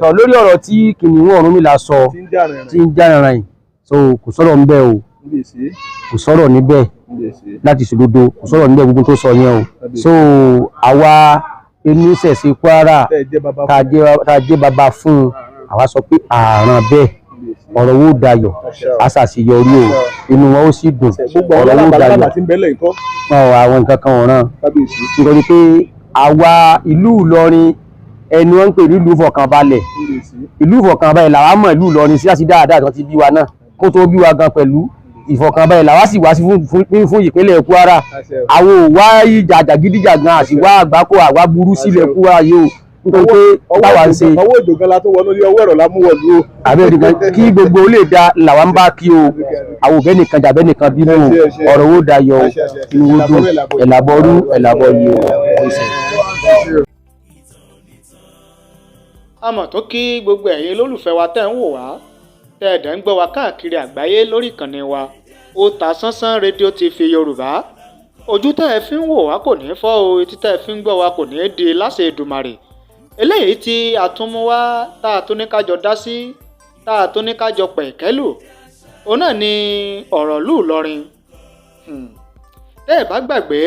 tọ̀ lórí ọ̀rọ̀ tí kìnìún Ọ̀rúnmìlà sọ tí ń já rìnrìn yìí so kò sọ̀rọ̀ ń bẹ̀ o kò sọ̀rọ̀ níbẹ̀ láti ṣòdodo kò sọ̀rọ̀ níbẹ̀ gbogbo tó sọ yẹn o so àwa Onisese Kwara tá a jẹ́ bàbá fún un àwa sọ pé àràn bẹ́ẹ̀ ọ̀rọ̀ wo dayọ̀ aṣàṣeyọrí o inú wọn ó sì dùn ọ̀rọ̀ wo dayọ̀ àwọn nǹkan kan ọ̀ràn nítorí pé àwa ìlú Ìlọrin ẹni wọ́n ń pè ní ìlú ìfọ̀kànbalẹ̀ làwa mọ̀ ìlú Ìlọrin sí láti dáadáa tó ti bí wa náà kó tó bí wa gan pẹ̀lú ìfọ̀kànbalẹ̀ làwa sì wá sí fún ìpínlẹ̀ Kwara àwọn ò wá jàgídíjàgan àti wá àgbákò àwa burú sílẹ̀ Kwara yìí o nítorí pé táwa ń ṣe ọwọ́ ìdògan la tó wọnú ní ọwọ́ ẹ̀rọ la mú wọ̀lú o. àbẹ́ẹ̀dìgan kí gbogbo lè da làwa ń bá kí o àwọn òbẹ́ nìkan jàbẹ́ nìkan bínú ọ̀rọ̀ owó dayọ̀ ìwò dùn ẹ̀làbọ̀rú ẹ̀làbọ̀yè o. àmọ́ tó kí gbogbo ẹ̀yin olólùfẹ́ wa tẹ́ ń wò wá tẹ́ ẹ̀dẹ̀ ń gbọ́ wa káàkiri àgbáyé lórí ìkànnì wa Otasansan rédíò TV Yorùbá ojú tẹ́ ẹ fi ń wò wá kò ní fọ́ o etí tẹ́ ẹ fi ń gbọ́ wa kò ní di láṣẹ Èdùmàrè eléyìí tí a tún mú wá tá a tún ní kájọ dá sí tá a tún ní kájọ pẹ̀kẹ́lù òun náà ni ọ̀rọ̀ ìlú Ìlọrin tẹ́ ẹ bá gbàgbé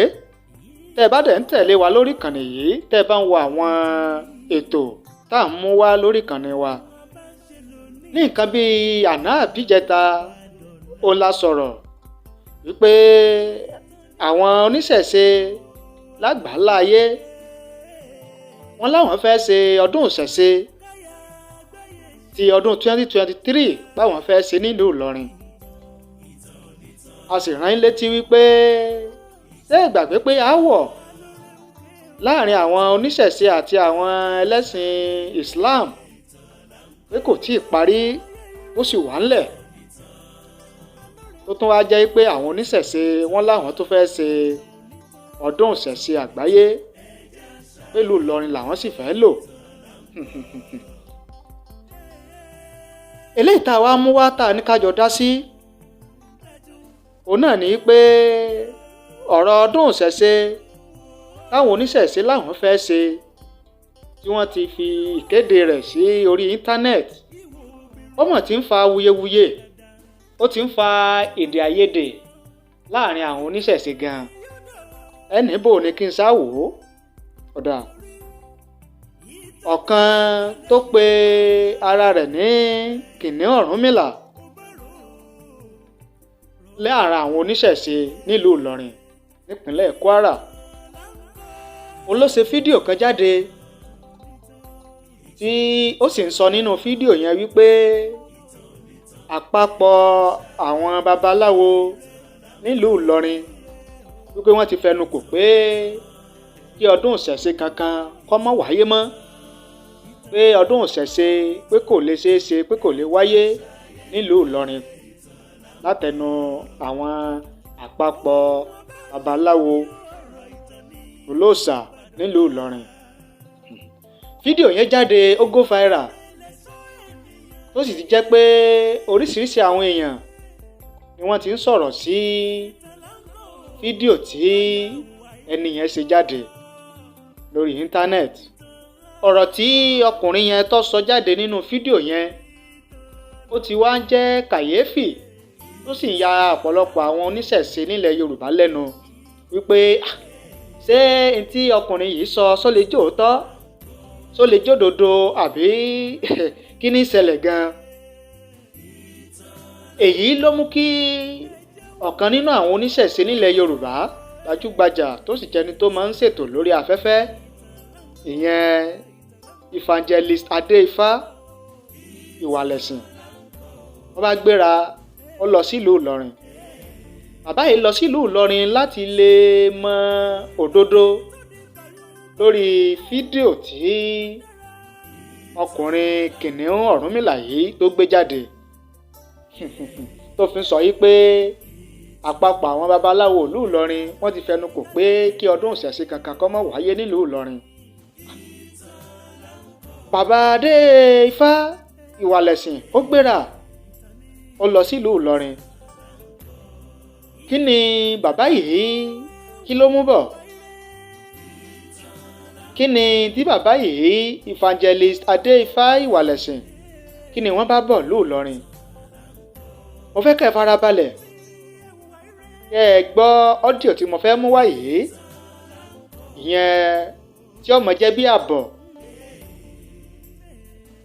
tẹ́ ẹ bá dẹ̀ ń tẹ̀lé wa lórí ìkànnì yìí tẹ́ ẹ bá ń wo àwọn ètò tá à ń mú wá lórí ìkànnì wa ní nǹkan bíi àná àbíjẹta ó la sọ̀rọ̀ wípé àwọn oníṣẹ̀ṣe lágbàálá ayé wọ́n láwọn fẹ́ ṣe ọdún ìṣẹ̀ṣe ti ọdún 2023 báwọn fẹ́ ṣe nílùú Ìlọrin a sì rán létí wípé ṣé ìgbàgbé pé aáwọ̀ láàrin àwọn oníṣẹ̀ṣe àti àwọn ẹlẹ́sìn Islam pé kò tíì parí ó sì wà ńlẹ̀ tó tún wá jẹ́ pé àwọn oníṣẹ̀ṣe wọ́n láwọn tó fẹ́ ṣe ọdún ìṣẹ̀ṣe àgbáyé pẹ̀lú Ìlọrin làwọn sì fẹ́ lò eléyìí tá a wá mú wá tá a ní kájọ dá sí òun náà ní pé ọ̀rọ̀ ọdún ìṣẹ̀ṣe táwọn oníṣẹ̀ṣe láwọn fẹ́ ṣe tí wọ́n ti fi ìkéde rẹ̀ sí orí íńtánẹ́ẹ̀tì ó mọ̀ tí ń fa wuyewuye ó ti ń fa èdè àìyedè láàrin àwọn oníṣẹ̀ṣe gan ẹnì bò ní kí n sá wò ó ọ̀dà ọ̀kan tó pe ara rẹ̀ ní kìnìún Ọ̀rúnmìlà láàrin àwọn oníṣẹ̀ṣe nílùú Ìlọrin nípínlẹ̀ Kwara ó ló ṣe fídíò kan jáde tí ó sì ń sọ nínú fídíò yẹn wípé àpapọ̀ àwọn babaláwo nílùú Ìlọrin wípé wọ́n ti fẹnu kò pé kí ọdún ìṣẹ̀ṣe kankan kó má wáyé mọ́ pé ọdún ìṣẹ̀ṣe pé kò lè ṣeé ṣe pé kò lè wáyé nílùú Ìlọrin látẹnu àwọn àpapọ̀ babaláwo olóòṣà nílùú Ìlọrin fídíò yẹn jáde ó go viral tó sì ti jẹ́ pé oríṣiríṣi àwọn èèyàn ni wọ́n ti ń sọ̀rọ̀ sí fídíò tí ẹni yẹn ṣe jáde lórí íńtánẹ́ẹ̀tì ọ̀rọ̀ tí ọkùnrin yẹn tó sọ jáde nínú fídíò yẹn ó ti wá ń jẹ́ kàyéfì tó sì ń ya ọ̀pọ̀lọpọ̀ àwọn oníṣẹ̀ṣe nílẹ̀ Yorùbá lẹ́nu wípé ṣé n tí ọkùnrin yìí sọ só lè jóòótọ́ só lè jódodo àbí kí ní ṣẹlẹ̀ gan. èyí ló mú kí ọ̀kan nínú àwọn oníṣẹ̀ṣe nílẹ̀ Yorùbá gbajúgbajà tó sì jẹni tó máa ń ṣètò lórí afẹ́fẹ́ ìyẹn evangelist Adéifá Ìwàlẹ̀sìn wọ́n bá gbéra ó lọ sílùú Ìlọrin bàbá yìí lọ sílùú Ìlọrin láti lè mọ òdodo lórí fídíò tí ọkùnrin kìnìún Ọ̀rúnmìlà yìí tó gbé jáde tó fi sọ yìí pé àpapọ̀ àwọn babaláwo ìlú Ìlọrin wọ́n ti fẹnu kò pé kí ọdún ìṣẹ̀ṣe kankan kó má wáyé nílùú Ìlọrin. bàbá Adéifá Ìwàlẹ̀sìn ó gbéra ó lọ sílùú Ìlọrin kí ni bàbá yìí kí ló mú bọ̀ kí ni tí bàbá yìí evangelist Adéifá Ìwàlẹ̀sìn kí ni wọ́n bá bọ̀ lóò lọ́rin. mo fẹ́ kẹ́ ẹ farabalẹ̀ kẹ́ ẹ gbọ́ ọ́díò tí mo fẹ́ mú wá yìí ìyẹn tí ọmọ jẹ́ bí àbọ̀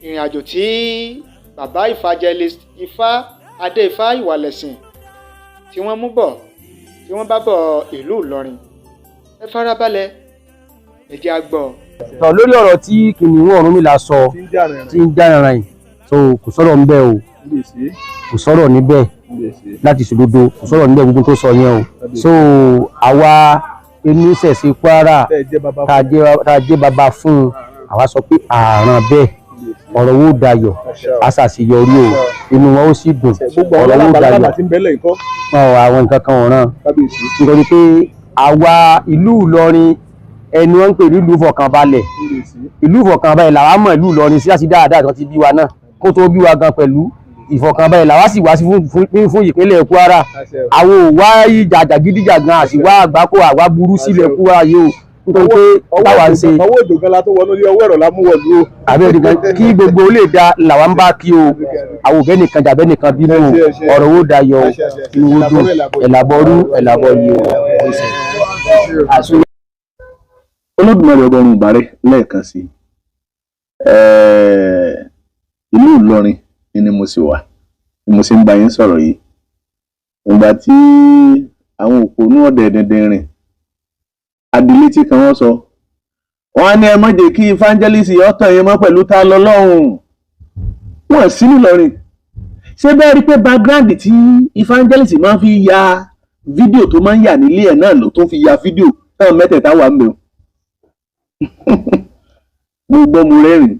ìrìn àjò tí bàbá evangelist Adéifá Ìwàlẹ̀sìn tí wọ́n mú bọ̀ tí wọ́n bá bọ̀ ìlú Ìlọrin. ẹ farabalẹ̀ ẹ jẹ́ á gbọ́. tọ́ lórí ọ̀rọ̀ tí kìnìún Ọ̀rúnmìlà sọ tí ń jára yìí so kò sọ̀rọ̀ ńbẹ̀ o kò sọ̀rọ̀ níbẹ̀ láti sòdodo kò sọ̀rọ̀ níbẹ̀ gbogbo tó sọ yẹn o so àwa Onisese Kwara tá a jẹ́ bàbá fún un àwa sọ pé àràn bẹ́ẹ̀ ọ̀rọ̀ wo dayọ̀ aṣàṣeyọrí o inú wọn ó sì dùn ọ̀rọ̀ wo dayọ̀ àwọn nǹkan kan ọ̀ràn nítorí pé àwa ìlú Ìlọrin ẹni wọ́n ń pè ní ìlú ìfọ̀kànbalẹ̀ làwa mọ̀ ìlú Ìlọrin sí àti dáadáa tó ti bí wa náà kó tó bí wa gan pẹ̀lú ìfọ̀kànbalẹ̀ làwa sì wá sí fún ìpínlẹ̀ Kwara àwọn ò wá jàgídíjàgan àti wá àgbákò àwa burú sílẹ̀ Kwara yìí o nítorí pé táwa ń ṣe ọwọ́ òjò gan la tó wọnú ilé ọwọ́ ẹ̀rọ la mú wọ̀lú o. àbẹ́rẹ́ nìkan kí gbogbo ó lè da làwa ń bá kí o àwọn òbẹ́ nìkan jàbẹ́ nìkan bínú ọ̀rọ̀ wo dayọ̀ inú wo dùn ẹ̀làbọ̀rú ẹ̀làbọ̀ yìí o. Olódùmarè ọgọ́rùn ìbárẹ̀ lẹ́ẹ̀kan sí ìlú Ìlọrin ni mo sì wà ni mo sì ń bá yín sọ̀rọ̀ yìí ìgbà tí àwọn òpònú ọ̀dẹ̀ dẹ̀dẹ̀ rìn adìlétí kan wọ́n sọ wọ́n á ní ẹ má jẹ́ kí evangelist ọ̀tọ̀ yẹn mọ́ pẹ̀lú ta lọ́lọ́run wọ́n sí n'Ìlọrin ṣé bẹ́ẹ̀ rí pé background tí evangelist máa fi ya fídíò tó máa ń yà nílé ẹ̀ náà ló tó fi ya fídíò náà mẹ́tẹ̀ẹ̀ta wà mẹ́rin mo gbọ́ mo rẹ́rìn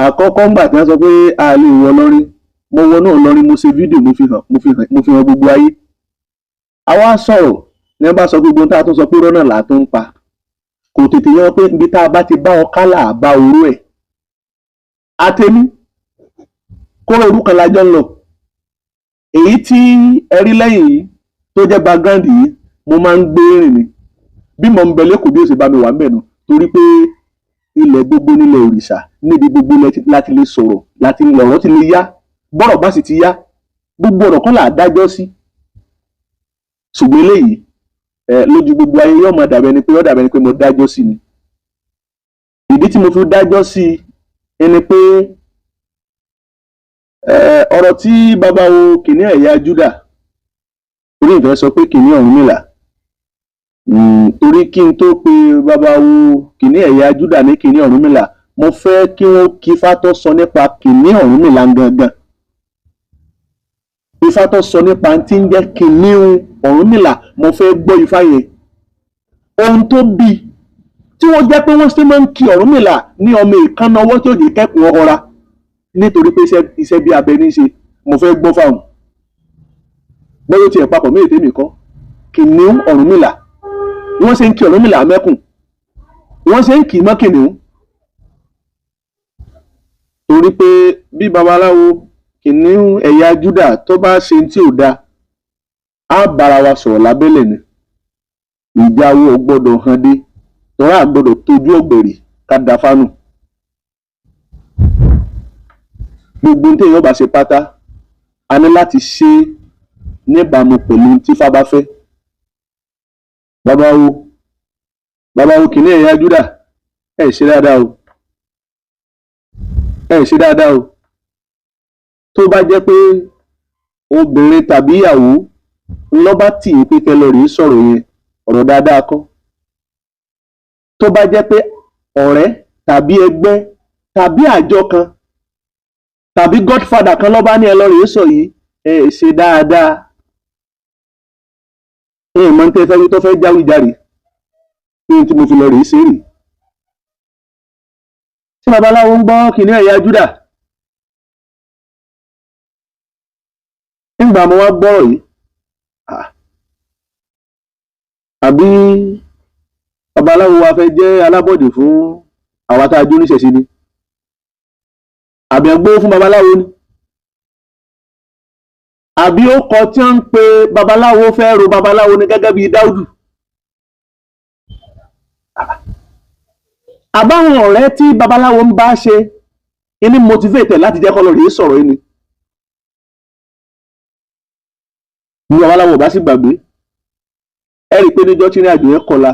àkọ́kọ́ ńgbà tí wọ́n sọ pé a lè wọ lọ́rin mo wọ náà lọ́rin mo ṣe fídíò mo fi hàn gbogbo ayé àwa sọ̀rọ̀ ní wọ́n bá sọ gbogbo tá a tún sọ pé rọ́nà là tó ń pa kò tètè yọ pé ibi tá a bá ti bá ọ kálà bá orú ẹ̀ àtẹ̀mí kó orú kan lájọ́ ń lọ èyí tí ẹ rí lẹ́yìn yìí tó jẹ́ background yìí mo máa ń gbé rìn ni bí mo ń bẹ lẹ́kọ̀ọ́ bí ó ṣe bá mi wà ń bẹ̀ nù torí pé ilẹ̀ gbogbo nílẹ̀ òrìṣà níbi gbogbo láti lè sọ̀rọ̀ láti lọ̀rọ̀ ti lè yá bọ́rọ̀ bá sì ti yá gbogbo ọ̀rọ̀ kan là á dájọ́ sí ṣùgbọ́n eléyìí lójú gbogbo ayé yóò máa dàbẹ̀ ni pé ó dàbẹ̀ ni pé mo dájọ́ sí ni ìdí tí mo fi dájọ́ sí ni pé ọ̀rọ̀ tí bàbá wo kìnìún ẹ̀yà Júdà orí ìfẹ́ sọ pé kìnìún Ọ̀rúnmìlà torí kí n tó pe bàbá wo kìnìún ẹ̀yà Júdà ní kìnìún Ọ̀rúnmìlà mo fẹ́ kí wọ́n kí Ifá tó sọ nípa kìnìún Ọ̀rúnmìlà gangan Ifá tó sọ nípa tí ń jẹ́ kìnìún Ọ̀rúnmìlà mo fẹ́ gbọ́ Ifá yẹn ohun tó bí tí wọ́n jẹ́ pé wọ́n sì máa ń kí Ọ̀rúnmìlà ní ọmọ ìkànnà ọwọ́ tí ó jẹ́ kẹ́kọ̀ọ́ ọ̀ra nítorí pé iṣẹ́ bí abẹ ní í ṣe mo fẹ́ gbọ́ fáwọn bọ́yọ̀ tiẹ̀ papọ̀ méjì tèmi kọ́ kìnìún Ọ̀rúnmìlà wọ́n ṣe ń kí Ọ̀rúnmìlà mẹ́kùn wọ́n ṣe ń kì í mọ́ kìnìún torí pé bí babaláwo kìnìún ẹ̀yà Júdà tó bá ṣe tí ò dáa á bára wa sọ̀rọ̀ lábẹ́lẹ̀ ni ìjà wo gbọ́dọ̀ hàn dé tọ́ra àgbọ́dọ̀ tójú ọ̀gbẹ̀rì ká da fánù gbogbo ní téèyàn bá ṣe pátá a ní láti ṣe níbàámu pẹ̀lú tí Ifá bá fẹ́ babawo kìnìún ẹ̀yà Júdà ṣe dáadáa o ṣe dáadáa o tó bá jẹ́ pé obìnrin tàbí ìyàwó lọ́ba tì í pé kẹlẹ́rì sọ̀rọ̀ yẹn ọ̀rọ̀ dáadáa kọ́ tó bá jẹ́ pé ọ̀rẹ́ tàbí ẹgbẹ́ tàbí àjọ kan tàbí godfather kan lọ́ba ní ẹlọ́rìí sọ yìí ṣe dáadáa mọ̀ ní tẹ́fẹ́ tó fẹ́ jáwéjáre ní tí mo fi lọ rèé ṣe rèé tí babaláwo ń gbọ́ kìnìún ẹ̀yà Júdà nígbà mo wá gbọ́rọ̀ yìí àbí babaláwo wa fẹ́ jẹ́ alábọ̀dé fún àwa tá a jó níṣẹ̀ṣe ni àbí ẹgbó fún babaláwo ni àbí ó kọ tí wọ́n ń pe babaláwo fẹ́ ro babaláwo ni gẹ́gẹ́ bí Dáúdù àbáwọn ọ̀rẹ́ tí babaláwo ń bá ṣe ní motivate láti jẹ́ kọ́ lọ rèé sọ̀rọ̀ yìí ni babaláwo bá sì gbàgbé ẹ rí i pé níjọ́ tí ìrìn àjò yẹn kọlá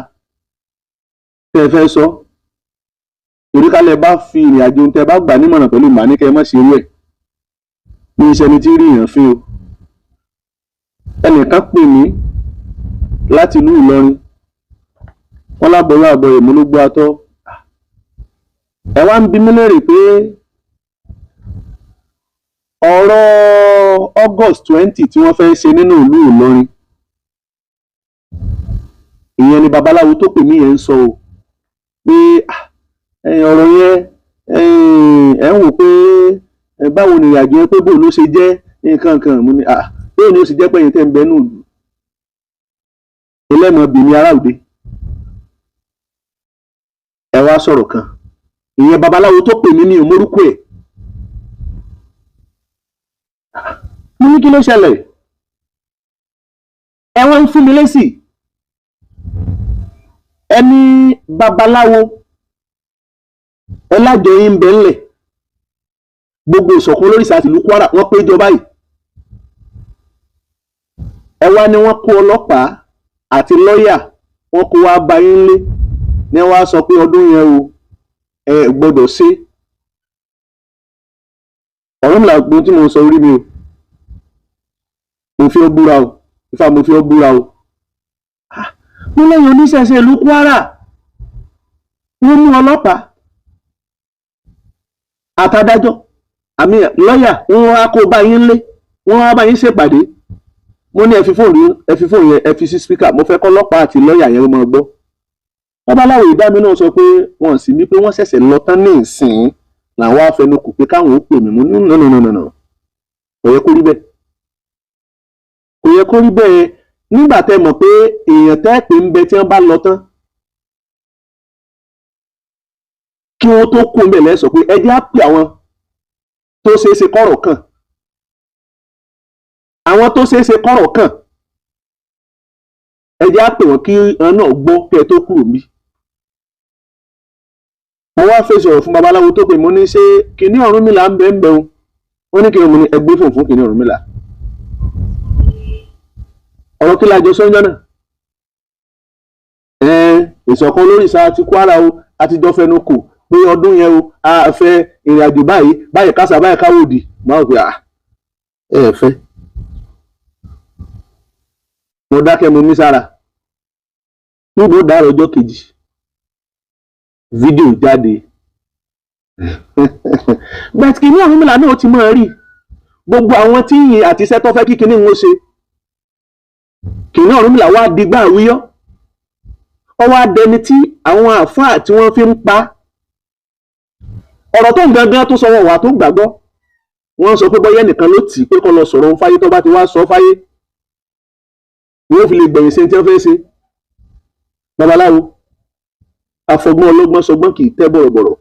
tẹ́ ẹ fẹ́ sọ torí kálẹ̀ bá fi ìrìn àjò tẹ́ ẹ bá gbà nímọ̀ràn pẹ̀lú màá ní kẹ́ ẹ má ṣe irú ẹ̀ ní iṣẹ́ ni tí rí èèyàn fi o ẹnìkan pè mí láti ìlú Ìlọrin wọ́n lábọ̀rọ̀ àbọ̀rẹ̀ mú ló gbọ́ atọ́ ẹ wá ń bi mí léèrè pé ọ̀rọ̀ August 20 tí wọ́n fẹ́ ṣe nínú ìlú Ìlọrin ìyẹn ni babaláwo tó pè mí yẹn ń sọ o pé ọ̀rọ̀ yẹn ẹ̀ ń wò pé báwo ni ìrìnàjò yẹn pé bò ló ṣe jẹ́ nǹkan kan mo ní bóyá ni ó sì jẹ́ pé ẹ̀yin tẹ́ ń bẹ nù ẹlẹ́mọ̀ọ́bìnrin ará òde ẹ wá sọ̀rọ̀ kan ìyẹn babaláwo tó pè mí ní òmórúkọ ẹ̀ mo ní kí ló ṣẹlẹ̀ ẹ wọ́n ń fún mi lésì ẹni babaláwo ọlájọ yín ń bẹ ńlẹ̀ gbogbo ìṣọ̀kan olóríṣà àti ìlú Kwara wọ́n péjọ báyìí ẹ wá ní wọ́n kó ọlọ́pàá àti lọ́ọ̀yà wọ́n kó wá bá yín lé ní wọ́n á sọ pé ọdún yẹn o ẹ gbọ́dọ̀ ṣe ọ̀rọ̀ mi làgbọ́n tí mo sọ orí mi o mo fi ọ́ búra o Ifá mo fi ọ́ búra o mo lẹ́yìn oníṣẹ̀ṣe ìlú Kwara wọ́n mú ọlọ́pàá àtàdájọ́ àmì lọ́ọ̀yà wọ́n á kó bá yín lé wọ́n á bá yín ṣèpàdé mo ní ẹ fi fóònù yẹn ẹ fi sí spíkà mo fẹ́ kọ́ ọlọ́pàá àti lọ́ọ̀yà yẹn máa gbọ́ babaláwo ìdámi náà sọ pé wọ́n sì ní pé wọ́n ṣẹ̀ṣẹ̀ lọ tán ní ìsìn làwọn afẹnukù pé káwọn ó pè mí mo ní nùnùnùnùnù kò yẹ kó rí bẹ́ẹ̀ kò yẹ kó rí bẹ́ẹ̀ nígbà tẹ́ mọ̀ pé èèyàn tẹ́ pé ń bẹ tí wọ́n bá lọ tán kí wọ́n tó kú ńbẹ̀ lẹ́sọ̀ pé ẹjẹ́ á pè àwọn tó ṣeé ṣe kọ́rọ̀ kàn àwọn tó ṣeé ṣe kọ́rọ̀ kàn ẹjẹ́ á pè wọ́n kí wọn náà gbọ́ kẹ́ ẹ tó kúrò mí. mo wá fèsì ọ̀rọ̀ fún babaláwo tó pè mo ní ṣé kìnní Ọ̀rúnmìlà ń bẹ ń bẹun ó ní kí mo ní ẹgbẹ́ fún kìnní Ọ̀rúnmìlà ọ̀rọ̀ kí la jọ sọ́njọ́ náà ìṣọ̀kan olóríṣà ti Kwara o àtijọ́ fẹnu kò pé ọdún yẹn o a fẹ́ ìrìn àjò báyìí kásá báyìí káwòdì máa gbé ẹ fẹ́ mo dákẹ́ mo ní sára níbo dára ọjọ́ kejì fídíò jáde bẹ́ẹ̀ kí ní Ọ̀rúnmìlà náà ti máa rí gbogbo àwọn tí yìn àti iṣẹ́ tó fẹ́ kí kíní wọn ṣe kìnní Ọ̀rúnmìlà wá digbá àwíyọ́ ọ wá dẹni tí àwọn àfáà tí wọ́n fi ń pa ọ̀rọ̀ tó ń gangan tó sọ wọn wà tó gbàgbọ́ wọ́n sọ pé bọ́yẹ́ nìkan ló tì í pé kó lọ sọ̀rọ̀ ń fáyé tó bá ti wá sọ fáyé wọ́n fi lè gbẹ̀yìn sí tí wọ́n fẹ́ ṣe babaláwo afọgbọ́n ọlọ́gbọ́n sọgbọ́n kì í tẹ́ bọ̀rọ̀bọ̀rọ̀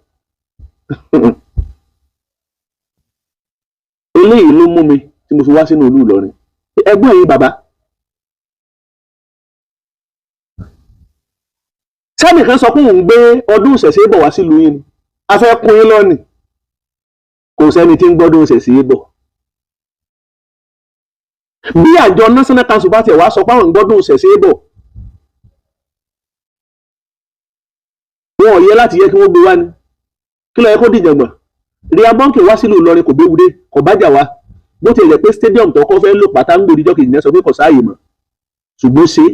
eléyìí ló mú mi tí mo fi wá sínú ìlú Ìlọrin ẹgbọ́n yìí bàbá sẹ́nìkan sọ pé òun gbé ọdún ìṣẹ̀ṣe bọ̀ wá sílùú yìí ni a fẹ́ kún yín lọ́nìí kò sẹ́ni tí ń gbọ́dún ìṣẹ̀ṣe bọ̀ bí àjọ National Council bá tiẹ̀ wá sọ pé àwọn ń gbọ́dún ìṣẹ̀ṣe bọ̀ wọn ò yẹ láti yẹ kí wọ́n gbé wá ni kí ló yẹ kó dìjàngbọ̀n ríà bọ́ǹkì wá sílùú Ìlọrin kò gbéwúdé kò bájà wá bó ti yẹ pé stadium tó kọ́ fẹ́ lò pátá ń gbòdìjọ́ kejì náà sọ pé kò sáàyè mọ́ ṣùgbọ́n ṣe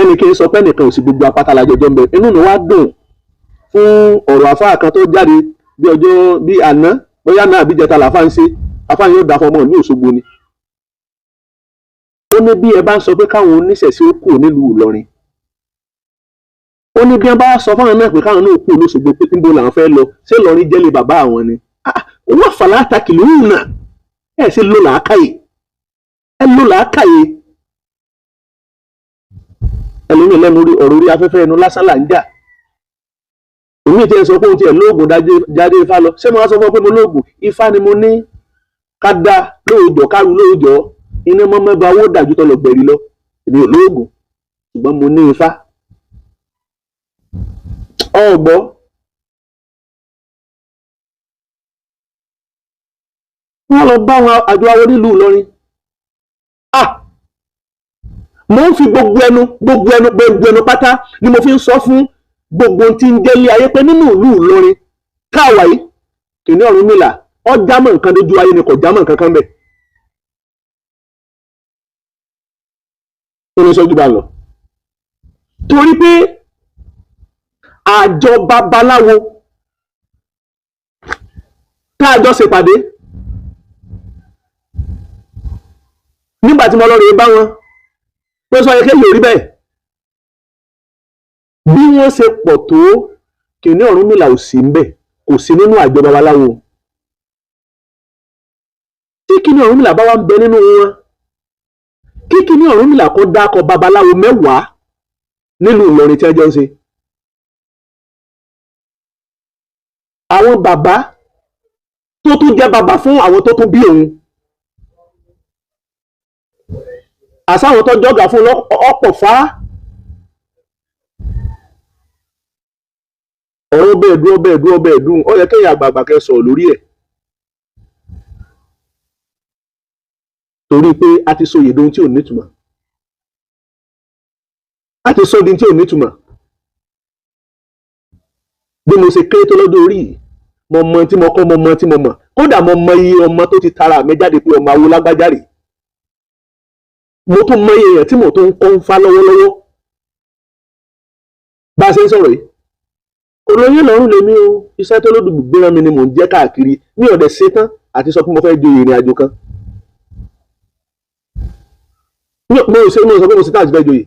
ẹnì kí n sọ pé nìkan ò sí gbogbo apáta lájọjọ ń bẹ inú mi wá dùn fún ọ̀rọ̀ àfáà kan tó jáde bí ọjọ́ bí àná bóyá náà àbíjẹta làfáà ń ṣe àfáà yóò dá fọmọ ní Òṣogbo ni ó ní bí ẹ bá ń sọ pé káwọn oníṣẹ̀ṣe ó kù nílùú Ìlọrin ó ní bí ẹ bá sọ fáwọn náà pé káwọn náà kù lóṣogbo pé níbo làwọn fẹ́ lọ ṣé Ìlọrin jẹ́lé bàbá àwọn ni wọ́n fàlà àtàkì lóhùn náà ẹ̀ ṣe ló làákàyè ẹ ló làákàyè ẹlòmíì lẹ́nu ọ̀rọ̀ orí afẹ́fẹ́ ẹnu lásán là ń jà èmi tí ẹ sọ pé òun ti ẹ̀ lóògùn jáde Ifá lọ ṣé mo wá sọ fún ọ pé mo lóògùn Ifá ni mo ní ká dá lóòjọ́ káru lóòjọ́ iná mọ́ mẹ́ba owó dàjú tó lọ gbẹ̀rí lọ èmi ò lóògùn ṣùgbọ́n mo ní ifá. Ọ̀gbọ́ wọ́n lọ bá àwọn àjọ awo nílùú Ìlọrin. Mo ń fi gbogbo ẹnu pátá ni mo fi ń sọ fún gbogbo tí ń jẹ́lé ayé pé nínú ìlú Ìlọrin káàwá yìí Kìnìún Ọ̀rúnmìlà ó jámọ́ nǹkan lójú ayé ni kò jámọ́ nǹkan kan bẹ́ẹ̀. Ó ní sọ́jú bá lọ. Torí pé àjọ babaláwo tá a jọ ṣèpàdé nígbà tí mo lọ rèé bá wọn pé sọ yẹ kéyìí ò rí bẹ́ẹ̀. Bí wọ́n ṣe pọ̀ tó Kìnìún Ọ̀rúnmìlà ò sí ń bẹ̀, kò sí nínú àjọ babaláwo. Tí Kìnìún Ọ̀rúnmìlà bá wá ń bẹ nínú wọn, kí Kìnìún Ọ̀rúnmìlà kó dákọ babaláwo 10 nílùú Ìlọrin tí wọ́n jọ ń ṣe. Àwọn bàbá tó tún jẹ́ bàbá fún àwọn tó tún bí òun, àsáwọn tó jọ́gà fún ọ̀pọ̀ fá. Ọ̀rọ̀ bẹ́ẹ̀ dún ó yẹ kéèyàn àgbààgbà kẹ́ sọ̀rọ̀ lórí ẹ̀. Torí pé a ti sọ yèdè ohun tí ò nítumọ̀. A ti sọ di tí ò nítumọ̀. Bí mo ṣe kéré tó lọ́dún orí yìí, mo mọ tí mo kọ́, mo mọ tí mo mọ̀. Kódà mo mọ iye ọmọ tó ti tara mi jáde pé ọmọ awo lágbájá rèé. Mo tún mọ iye èèyàn tí mo tún ń kọ́ ń fá lọ́wọ́lọ́wọ́. Bá a ṣe ń sọ̀rọ̀ yìí, olóyè lọ́rùn lèmi o, iṣẹ́ tó lódùbù gbéra mi ni mò ń jẹ́ káàkiri. Mi ò dẹ̀ ṣetán àti sọ pé mo fẹ́ joyè ìrìn àjò kan. Mo sọ pé mo ṣetán àti fẹ́ joyè.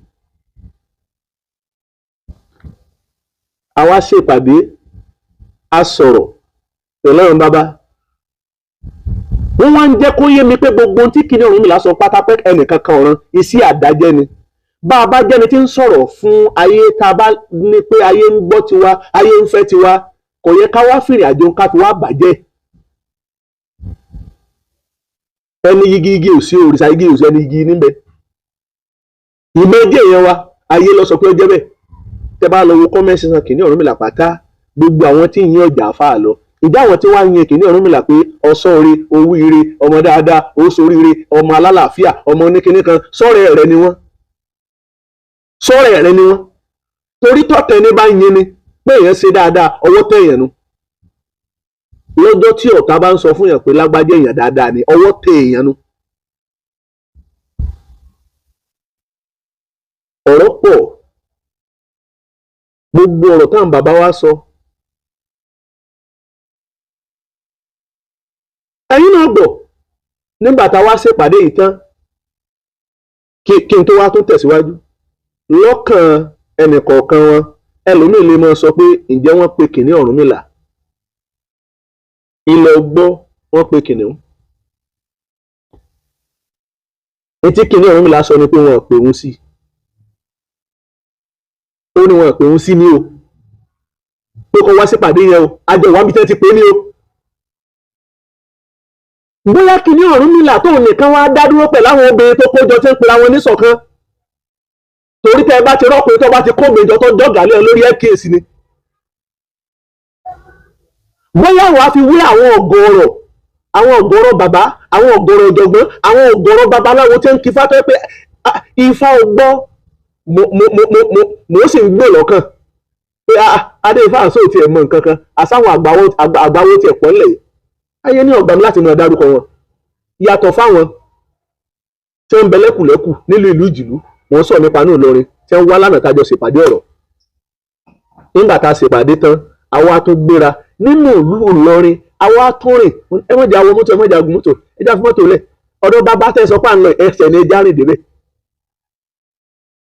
Àwa ṣèpàdé, a sọ̀rọ̀ pẹ̀lú àwọn bàbá. Wọ́n wá ń jẹ́ kó yé mi pé gbogbo ohun tí Kìnìún Ọ̀rúnmìlà sọ pátá pé ẹnìkan kan ọ̀ràn iṣẹ́ àdájẹ́ ni. Bá a bá jẹ́ni tí ń sọ̀rọ̀ fún ayé, tá a bá ní pé ayé ń gbọ́ tiwa, ayé ń fẹ́ tiwa, kò yẹ ká wá fìrìn àjò ká fi wá bàjẹ́. Ẹni igi ò sí, òrìṣà igi ò sí, ẹni igi níbẹ̀. Ìmọ̀jẹ̀ yẹn wa ayé lọ sọ pé ó jẹ́ bẹ́ẹ̀. Tẹ́ bá lọ wo kọ́mẹ́ǹtì san Kìnìún Ọ̀rúnmìlà pátá, gbogbo àwọn tí ń yín ọjà àfáà lọ. Ìjà àwọn tí wọ́n á yin Kìnìún Ọ̀rúnmìlà pé ọ̀sán oore, owó ire, ọmọ dáadáa, oṣooríire, ọmọ alálàáfíà, ọmọ oníkinní kan, sọ́rẹ́ rẹ̀ ni wọ́n. Sọ́rẹ́ rẹ̀ ni wọ́n. Torí tọ́tẹ̀ ní bá yin ni pé èèyàn ṣe dáadáa, ọwọ́ tẹ̀ èèyàn nu. Lọ́jọ́ tí ọ̀tá bá ń sọ fún èèyàn pé lágbájá èèyàn dáadáa ni, ọwọ́ tẹ̀ èèyàn nu. Ọ̀rọ̀ pọ̀, gbogbo ọ̀rọ̀ táwọn bàbá wa sọ. Ẹ̀yin náà gbọ́ nígbà tá a wá ṣèpàdé yìí tán, kí n tó wá tún tẹ̀síwájú. Lọ́kàn ẹnìkọ̀ọ̀kan wọn, ẹlòmíì lè máa sọ pé ǹjẹ́ wọ́n pe Kìnìún Ọ̀rúnmìlà? Ilẹ̀ ọgbọ́ wọ́n pe Kìnìún. Etí Kìnìún Ọ̀rúnmìlà sọ ni pé wọn ò pè òun sí. Ó ní wọn ò pè òun sí ní o. Pé kó wá sípàdé yẹn o, àjọ wa bí tẹ́ ti pè é ní o. Bóyá Kìnìún Ọ̀rúnmìlà tóun nìkan wá dá dúró pẹ̀lú àwọn obìnrin tó kójọ tí ń pera wọn níṣọ̀kan. Torí tẹ́ ẹ bá ti rọ́pò tó bá ti kó méjọ tó jọ̀gálẹ̀ lórí ẹ̀kíyèsí ni. Bóyá wàá fi wé àwọn ọ̀gọ̀rọ̀ bàbá, àwọn ọ̀gọ̀rọ̀ ọ̀jọ̀gbọ́n, àwọn ọ̀gọ̀rọ̀ babaláwo tí ń kí Ifá tó pé Ifá ò gbọ́, mo sì ń gbò lọ́kàn pé adé Ifá àṣọ ò tiẹ̀ mọ nǹkan kan, àsáwọn àgbáwo tiẹ̀ pọ̀ ńlẹ̀ yìí. Ayé ní ọ̀gbà mi láti mọ dárúkọ wọn. Yàtọ̀ fáwọn tí wọ́n ń bẹ lẹ́kùlẹ́kù nílùú ìlú ìjìlú, wọ́n sọ nípa ní Ìlọrin tí wọ́n wá lánàá tájọ ṣèpàdé ọ̀rọ̀. Nígbà tá a ṣèpàdé tán, àwa tún gbéra nínú ìlú Ìlọrin, àwa tún rìn. Ẹ má jà wọ mọ́tò, ẹ má jà gun mọ́tò, ẹ já fi mọ́tò lẹ̀. Ọ̀dọ̀ bàbá tẹ́ sọ pé à ń lọ ẹsẹ̀ ní ẹja rìn débẹ̀.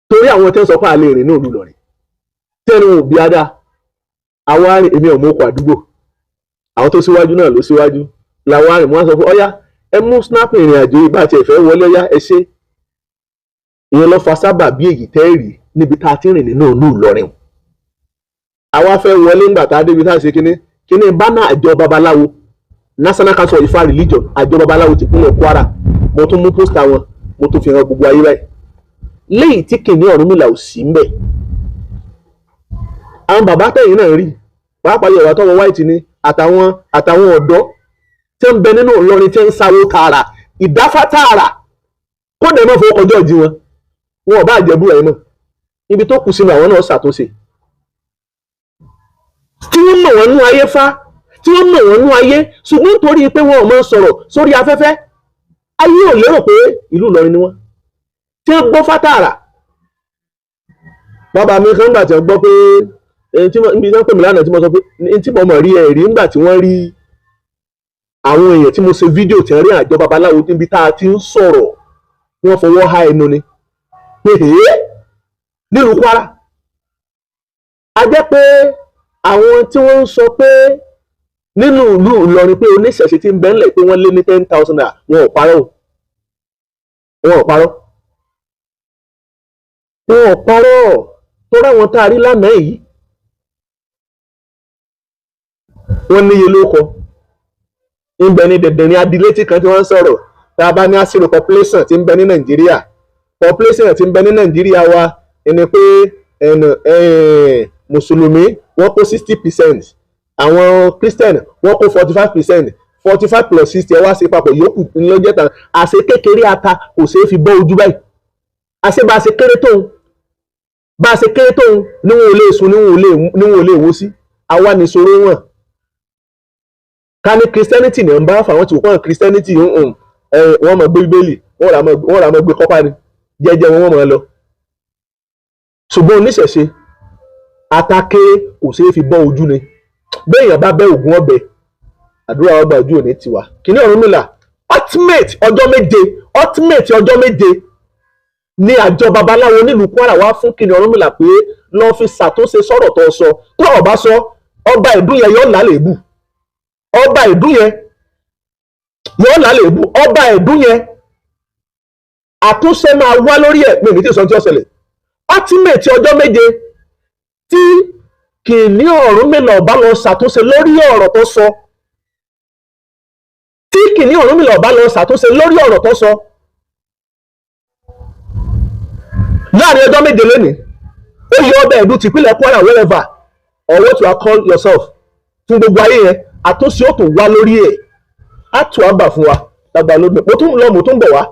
Torí àwọn tẹ́ sọ pé à lè rìn ní ìlú Ìlọrin. Tẹ́nu ò bí adá, àwa rìn, èmi ò mọ ọkọ̀ àdúgbò. Àwọn tó síwájú náà ló síwájú. Làwa rìn, wọ́n sọ pé ọ̀yá ẹ mú snap ìrìn àjò yìí bá tiẹ̀ fẹ́ wọlé, ọ̀yá ẹ ṣe. Ìyẹn lọ fa sábà bí èyí tẹ́ rí níbi tá a ti rìn nínú ìlú Ìlọrin. Àwa fẹ́ wọlé ńgbà tá a débi tá a ṣe kíní bánà àjọ babaláwo, National Council of Ifá Religion, àjọ babaláwo ti pínlẹ̀ Kwara. Mo tún mú pósítà wọn, mo tún fi hàn gbogbo ayé báyìí. léyìí tí kìnìún Ọ̀rúnmìlà ò sí ńbẹ̀. Àwọn bàbá tẹ̀yìn náà rí pàápàá Yorùbá tọwọ́ white ni àtàwọn ọ̀dọ́ tí ń bẹ nínú Ìlọrin tí ń sáwó tààrà ìdáfá tààrà kódà ẹ má fowó kọjọ́ ìjì wọn ò bá jẹ́ búra ẹ mọ́ ibi tó kù sínú àwọn náà ṣàtúnṣe. Tí wọ́n mọ̀ wọ́n nú ayé fá tí wọ́n mọ̀ wọ́n nú ayé ṣùgbọ́n nítorí pé wọn ò mọ̀ sọ̀rọ̀ sórí afẹ́fẹ́ ayé ò lérò pé ìlú Ìlọrin ni wọ́n tí wọ́n gbọ́ fátàrà. Bàbá mi kan gbà tí wọ́n gbọ́ pé ibi tí wọ́n pè mí lánàá tí mo sọ pé tí mo mọ̀ rí ẹ̀rí nígbà tí wọ́n rí àwọn èèyàn tí mo ṣe fídíò tí wọ́n rí àjọ babaláwo níbi tá a ti ń sọ̀rọ̀ wọ́n fọwọ́ há ẹnu ni pé nílùú Kwara. A jẹ́ pé àwọn tí wọ́n ń sọ pé nínú ìlú Ìlọrin pé oníṣẹ̀ṣe ti ń bẹ ńlẹ̀ pé wọ́n lé ní 10,000 naira wọn ò parọ́ tó ráwọn tá a rí lánàá yìí wọ́n níye ló kọ ń bẹ ní dandan ní adílétí kan tí wọ́n ń sọ̀rọ̀ tá a bá ní àṣírò population tí ń bẹ ní Nàìjíríà population tí ń bẹ ní Nàìjíríà wa ẹni pé mùsùlùmí wọ́n kó 60%, àwọn Christian wọ́n kó 45%, 45 plus 60 ẹ wá sí papọ̀ yòókù ní ló jẹ́ tán. Àṣẹ kékeré ata kò ṣeé fi bọ́ ojú báyìí. Àṣẹ bá a ṣe kéré tóun níwọ̀n ò lè sùn níwọ̀n ò lè wó sí. Àwa ní ìṣòro wọn. Ká ní Christianity ní ń bá fáwọn tí wọ́n Christianity wọ́n mọ̀ gbé Bíbélì wọ́n rà mọ́ gbé kọ́pá ni jẹ́jẹ́ wọn mọ̀ lọ. Ṣùgbọ́n oníṣẹ̀ṣe atáké kò ṣeé fi bọ́ ojú ni béèyàn bá bẹ́ ògùn ọbẹ̀ àdúrà ọgbà ojú òní tiwa. Kìnìún Ọ̀rúnmìlà ultimate ọjọ́ méje ní àjọ babaláwo nílùú Kwara wá fún Kìnìún Ọ̀rúnmìlà pé lọ́ọ́ fi ṣàtúnṣe sọ̀rọ̀ tó sọ tó ọba sọ ọba ìdún yẹn yóò lálẹ́bù ọba ìdún yẹn àtúnṣe máa wá lórí ẹ̀ pé nìtí ìsọ̀ntí ọ̀sẹ̀lẹ̀ ultimate ọjọ́ méje tí Kìnìún Ọ̀rúnmìlà ọba lọ ṣàtúnṣe lórí ọ̀rọ̀ tó sọ láàrin ọjọ́ méje lónìí ó yọ ọbẹ̀ ìlú tìpínlẹ̀ Kwara wherever or what you are call yourself fún gbogbo ayé yẹn àtúnṣe ó tún wá lórí ẹ̀ á tù á bà fún wa lágbà lónìí mo tún bọ̀ wá